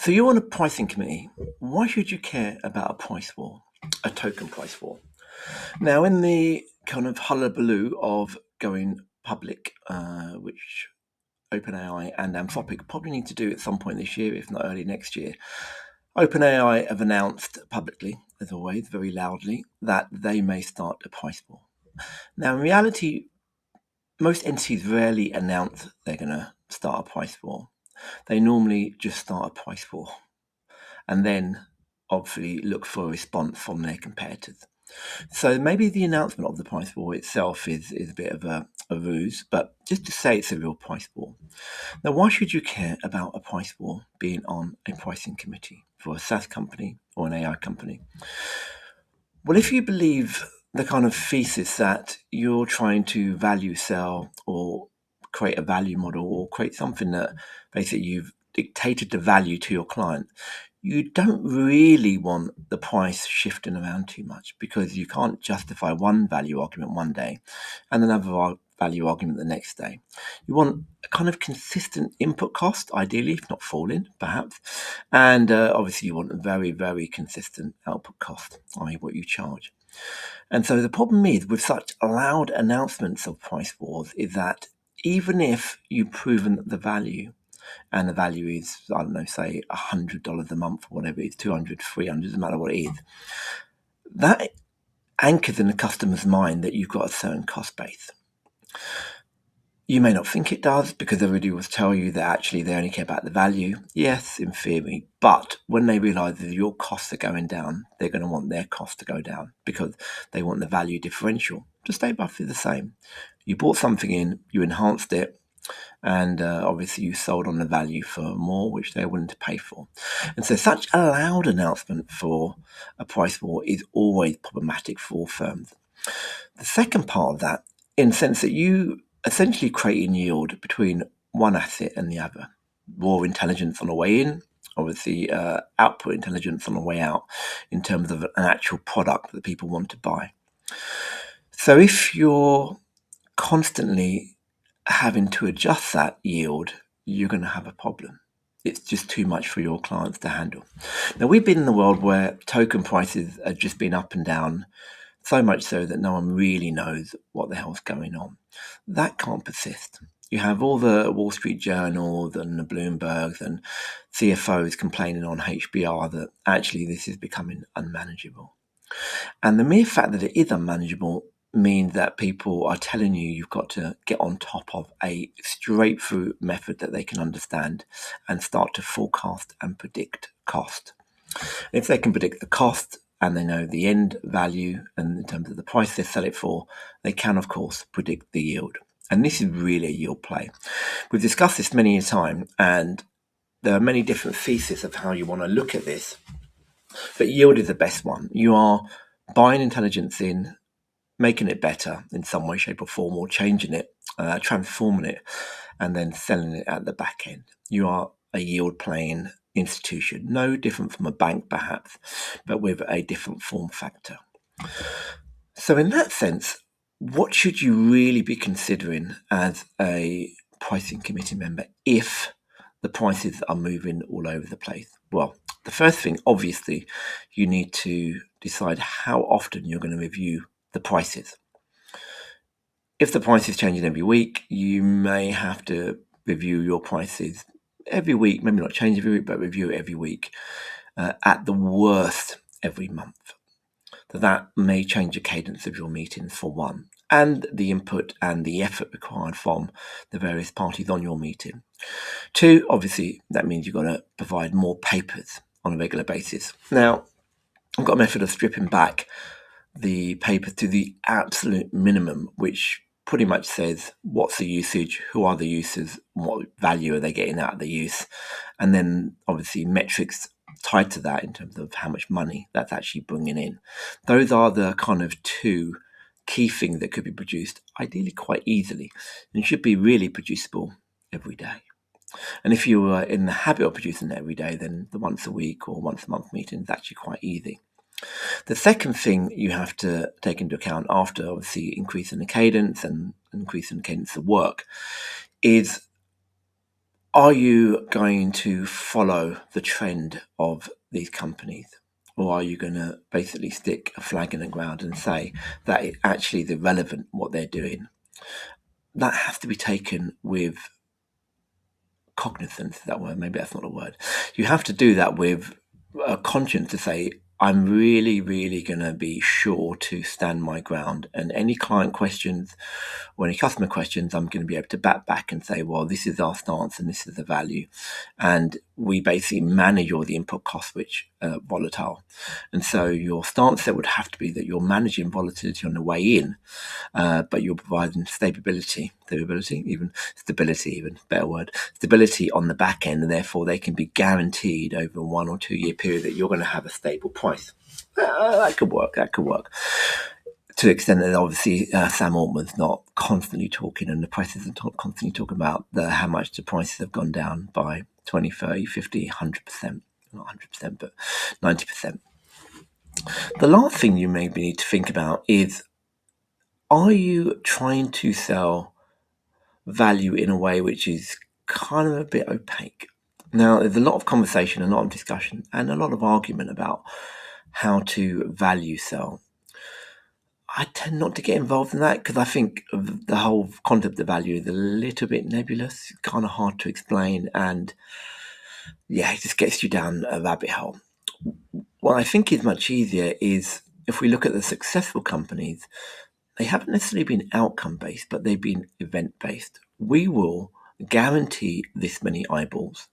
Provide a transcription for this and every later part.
So you're on a pricing committee. Why should you care about a price war, a token price war? Now, in the kind of hullabaloo of going public, which OpenAI and Anthropic probably need to do at some point this year, if not early next year, OpenAI have announced publicly, as always, very loudly, that they may start a price war. Now, in reality, most entities rarely announce they're going to start a price war. They normally just start a price war and then obviously look for a response from their competitors. So maybe the announcement of the price war itself is a bit of a ruse, but just to say it's a real price war. Now, why should you care about a price war being on a pricing committee for a SaaS company or an AI company? Well, if you believe the kind of thesis that you're trying to value sell or create a value model or create something that basically you've dictated the value to your client, you don't really want the price shifting around too much because you can't justify one value argument one day and another value argument the next day. You want a kind of consistent input cost, ideally, if not falling, perhaps. And obviously, you want a very, very consistent output cost, i.e., what you charge. And so the problem is with such loud announcements of price wars is that even if you've proven the value, and the value is, I don't know, say $100 a month, or whatever it is, 200, 300, doesn't matter what it is, that anchors in the customer's mind that you've got a certain cost base. You may not think it does because everybody will tell you that actually they only care about the value. Yes, in theory, but when they realise that your costs are going down, they're going to want their costs to go down because they want the value differential to stay roughly the same. You bought something in, you enhanced it, and obviously you sold on the value for more, which they're willing to pay for. And so such a loud announcement for a price war is always problematic for all firms. The second part of that, in the sense that you essentially creating yield between one asset and the other. Raw intelligence on the way in, obviously output intelligence on the way out in terms of an actual product that people want to buy. So if you're constantly having to adjust that yield, you're going to have a problem. It's just too much for your clients to handle. Now, we've been in a world where token prices have just been up and down, so much so that no one really knows what the hell's going on. That can't persist. You have all the Wall Street Journals and the Bloombergs and CFOs complaining on HBR that actually this is becoming unmanageable. And the mere fact that it is unmanageable means that people are telling you you've got to get on top of a straight through method that they can understand and start to forecast and predict cost. If they can predict the cost and they know the end value and in terms of the price they sell it for, they can, of course, predict the yield. And this is really a yield play. We've discussed this many a time, and there are many different theses of how you want to look at this. But yield is the best one. You are buying intelligence in, making it better in some way, shape or form, or changing it, transforming it, and then selling it at the back end. You are a yield playing institution, no different from a bank perhaps, but with a different form factor. So in that sense, what should you really be considering as a pricing committee member if the prices are moving all over the place? Well, the first thing, obviously, you need to decide how often you're going to review the prices. If the price is changing every week, you may have to review your prices every week, maybe not change every week, but review it every week, at the worst every month. So that may change the cadence of your meetings for one, and the input and the effort required from the various parties on your meeting. Two, obviously, that means you've got to provide more papers on a regular basis. Now, I've got a method of stripping back the papers to the absolute minimum, which pretty much says what's the usage, who are the users, what value are they getting out of the use, and then obviously metrics tied to that in terms of how much money that's actually bringing in. Those are the kind of two key things that could be produced ideally quite easily and should be really producible every day. And if you are in the habit of producing it every day, then the once a week or once a month meeting is actually quite easy. The second thing you have to take into account after obviously increasing the cadence and increasing the cadence of work is, are you going to follow the trend of these companies? Or are you going to basically stick a flag in the ground and say that it actually is irrelevant what they're doing? That has to be taken with cognizance, that word, maybe that's not a word. You have to do that with a conscience to say, I'm really, really going to be sure to stand my ground. And any client questions or any customer questions, I'm going to be able to back and say, well, this is our stance and this is the value. And we basically manage all the input costs, which are volatile. And so your stance there would have to be that you're managing volatility on the way in, but you're providing stability, better word, stability on the back end, and therefore they can be guaranteed over a 1 or 2 year period that you're going to have a stable price. That could work. To the extent that obviously Sam Altman's not constantly talking and the prices are constantly talking about how much the prices have gone down by 20, 30, 50, 100%, not 100%, but 90%. The last thing you maybe need to think about is, are you trying to sell value in a way which is kind of a bit opaque? Now, there's a lot of conversation, a lot of discussion, and a lot of argument about how to value sell. I tend not to get involved in that because I think the whole concept of value is a little bit nebulous, kind of hard to explain, and yeah, it just gets you down a rabbit hole. What I think is much easier is if we look at the successful companies, they haven't necessarily been outcome based, but they've been event based. We will guarantee this many eyeballs.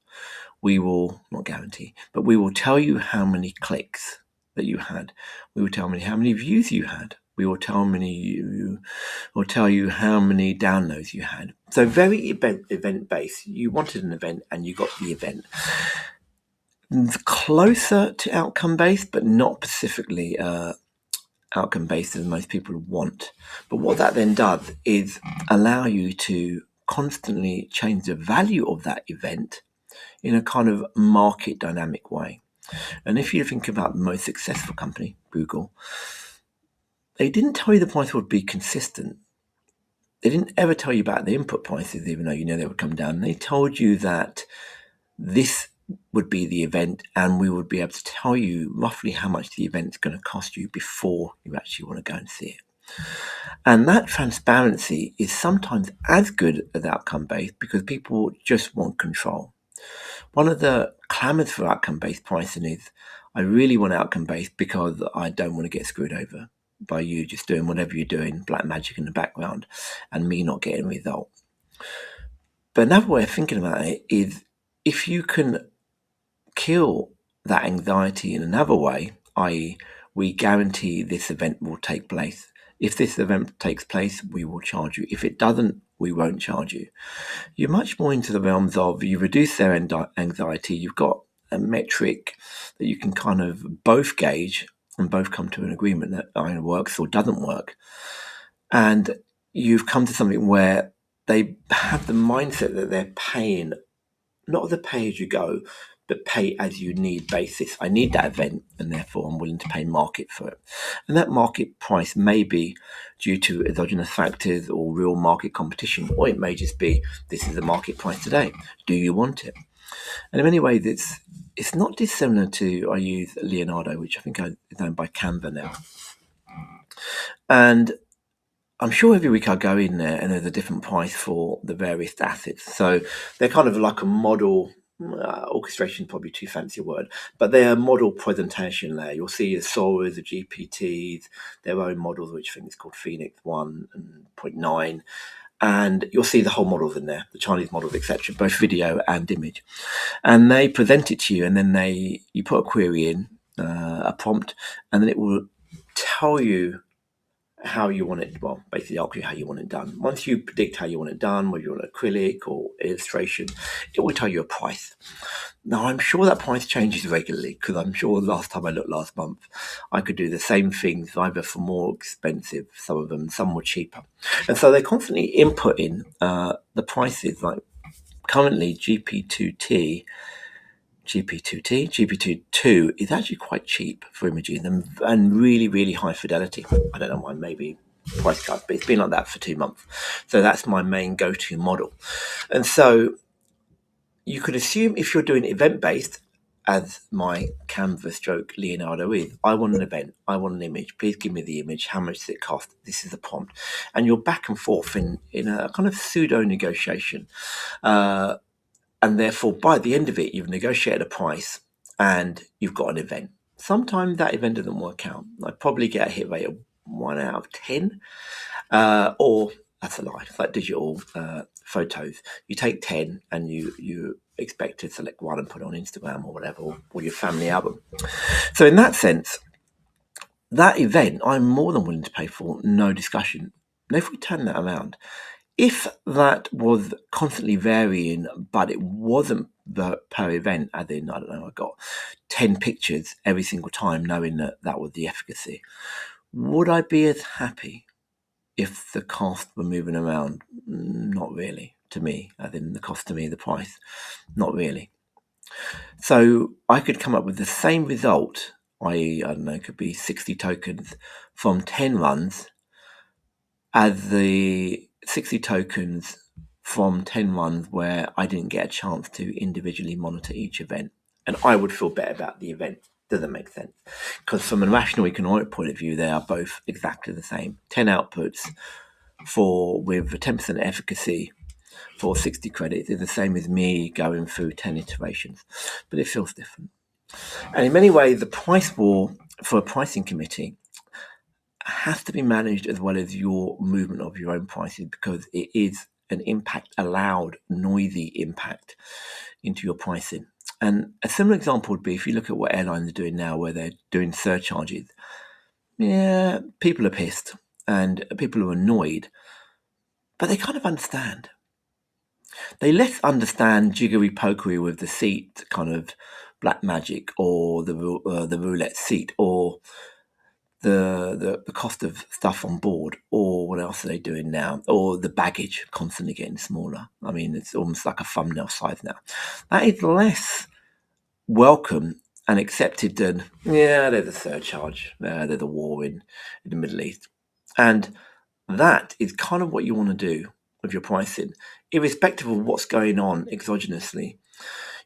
We will not guarantee, but we will tell you how many clicks that you had. We will tell you how many views you had. We will tell you how many downloads you had. So very event based. You wanted an event and you got the event. Closer to outcome based, but not specifically outcome based as most people want. But what that then does is allow you to constantly change the value of that event in a kind of market dynamic way. And if you think about the most successful company, Google, they didn't tell you the price would be consistent. They didn't ever tell you about the input prices, even though you know they would come down. They told you that this would be the event and we would be able to tell you roughly how much the event's going to cost you before you actually want to go and see it. And that transparency is sometimes as good as outcome-based because people just want control. One of the clamours for outcome-based pricing is, I really want outcome-based because I don't want to get screwed over by you just doing whatever you're doing, black magic in the background, and me not getting a result. But another way of thinking about it is, if you can kill that anxiety in another way, i.e., we guarantee this event will take place. If this event takes place, we will charge you. If it doesn't, we won't charge you. You're much more into the realms of, you reduce their anxiety, you've got a metric that you can kind of both gauge and both come to an agreement that either works or doesn't work. And you've come to something where they have the mindset that they're paying, not the pay as you go, but pay as you need basis. I need that event and therefore I'm willing to pay market for it. And that market price may be due to exogenous factors or real market competition, or it may just be, this is the market price today. Do you want it? And in many ways, it's not dissimilar to, I use Leonardo, which I think is owned by Canva now. And I'm sure every week I go in there and there's a different price for the various assets. So they're kind of like a model, orchestration probably too fancy a word, but they're a model presentation layer. You'll see the Soras, the GPTs, their own models, which I think is called Phoenix 1 and 0.9. And you'll see the whole models in there, the Chinese models, etc., both video and image. And they present it to you, and then you put a query in, a prompt, and then it will tell you how you want it, well, basically ask you how you want it done. Once you predict how you want it done, whether you want acrylic or illustration, it will tell you a price. Now, I'm sure that price changes regularly, because I'm sure last time I looked last month, I could do the same things either for more expensive, some of them, some were cheaper. And so they're constantly inputting the prices. Like currently GP2 is actually quite cheap for imaging and really, really high fidelity. I don't know why, maybe price cut, but it's been like that for 2 months. So that's my main go-to model. And so you could assume if you're doing event-based, as my Canva stroke Leonardo is, I want an event, I want an image, please give me the image, how much does it cost, this is the prompt. And you're back and forth in a kind of pseudo-negotiation. And therefore, by the end of it, you've negotiated a price and you've got an event. Sometimes that event doesn't work out. I probably get a hit rate of 1 out of 10. Or that's a lie. It's like digital photos. You take 10 and you expect to select one and put it on Instagram or whatever, or your family album. So in that sense, that event I'm more than willing to pay for, no discussion. Now if we turn that around, if that was constantly varying, but it wasn't per event, as in, I don't know, I got 10 pictures every single time knowing that that was the efficacy, would I be as happy if the cost were moving around? Not really, to me, as in the cost to me, the price, not really. So I could come up with the same result, i.e., I don't know, it could be 60 tokens from 10 runs, as the 60 tokens from 10 runs where I didn't get a chance to individually monitor each event. And I would feel better about the event. Does that make sense? Because from a rational economic point of view, they are both exactly the same. 10 outputs with a 10% efficacy for 60 credits is the same as me going through 10 iterations. But it feels different. And in many ways, the price war for a pricing committee has to be managed as well as your movement of your own prices, because it is an impact, a loud, noisy impact into your pricing. And a similar example would be if you look at what airlines are doing now, where they're doing surcharges. Yeah, people are pissed and people are annoyed, but they kind of understand. They less understand jiggery pokery with the seat, kind of black magic, or the roulette seat, or the cost of stuff on board, or what else are they doing now, or the baggage constantly getting smaller. I mean, it's almost like a thumbnail size now. That is less welcome and accepted than, yeah, there's a surcharge, there's a war in the Middle East. And that is kind of what you want to do with your pricing, irrespective of what's going on exogenously.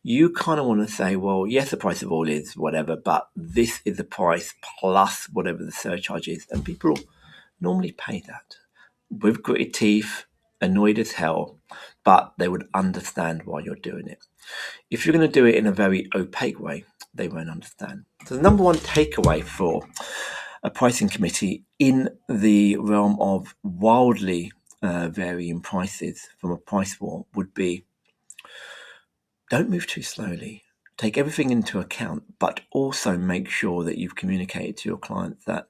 You kind of want to say, well, yes, the price of oil is whatever, but this is the price plus whatever the surcharge is. And people normally pay that with gritted teeth, annoyed as hell, but they would understand why you're doing it. If you're going to do it in a very opaque way, they won't understand. So the number one takeaway for a pricing committee in the realm of wildly varying prices from a price war would be, don't move too slowly. Take everything into account, but also make sure that you've communicated to your clients that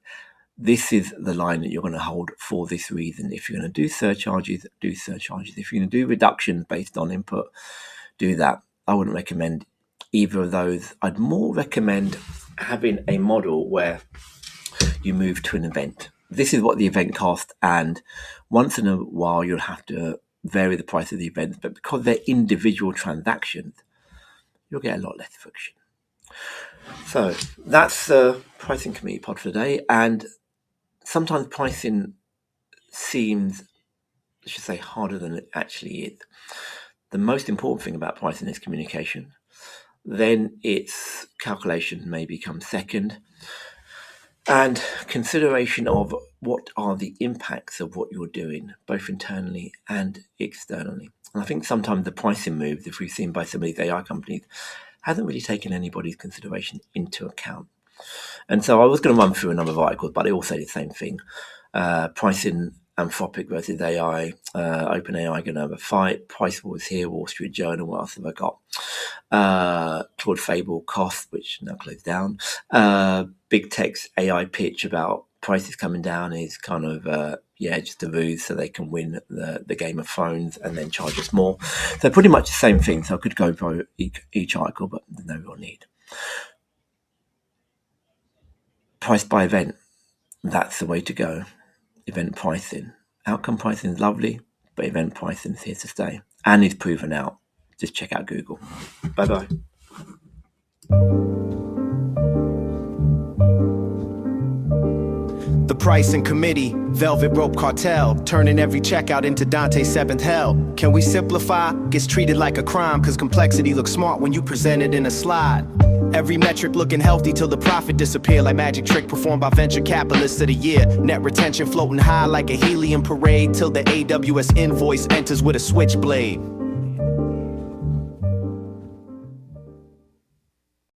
this is the line that you're going to hold for this reason. If you're going to do surcharges, do surcharges. If you're going to do reductions based on input, do that. I wouldn't recommend either of those. I'd more recommend having a model where you move to an event. This is what the event costs, and once in a while you'll have to vary the price of the events, but because they're individual transactions, you'll get a lot less friction. So that's the pricing committee pod for today. And sometimes pricing seems, I should say, harder than it actually is. The most important thing about pricing is communication. Then its calculation may become second, and consideration of what are the impacts of what you're doing, both internally and externally. And I think sometimes the pricing moves, if we've seen by some of these AI companies, hasn't really taken anybody's consideration into account. And so I was going to run through a number of articles, but they all say the same thing. Pricing Anthropic versus AI, OpenAI going to have a fight. Price wars here, Wall Street Journal. What else have I got? Claude Fable cost, which now closed down. Big Tech's AI pitch about prices coming down is kind of just a ruse so they can win the game of phones and then charge us more. So pretty much the same thing. So I could go through each article, but there's no real need. Price by event, that's the way to go. Event pricing. Outcome pricing is lovely, but event pricing is here to stay and is proven out. Just check out Google. Bye-bye. The price in committee, velvet rope cartel, turning every checkout into Dante's seventh hell. Can we simplify? Gets treated like a crime, cause complexity looks smart when you present it in a slide. Every metric looking healthy till the profit disappear, like magic trick performed by venture capitalists of the year. Net retention floating high like a helium parade till the AWS invoice enters with a switchblade.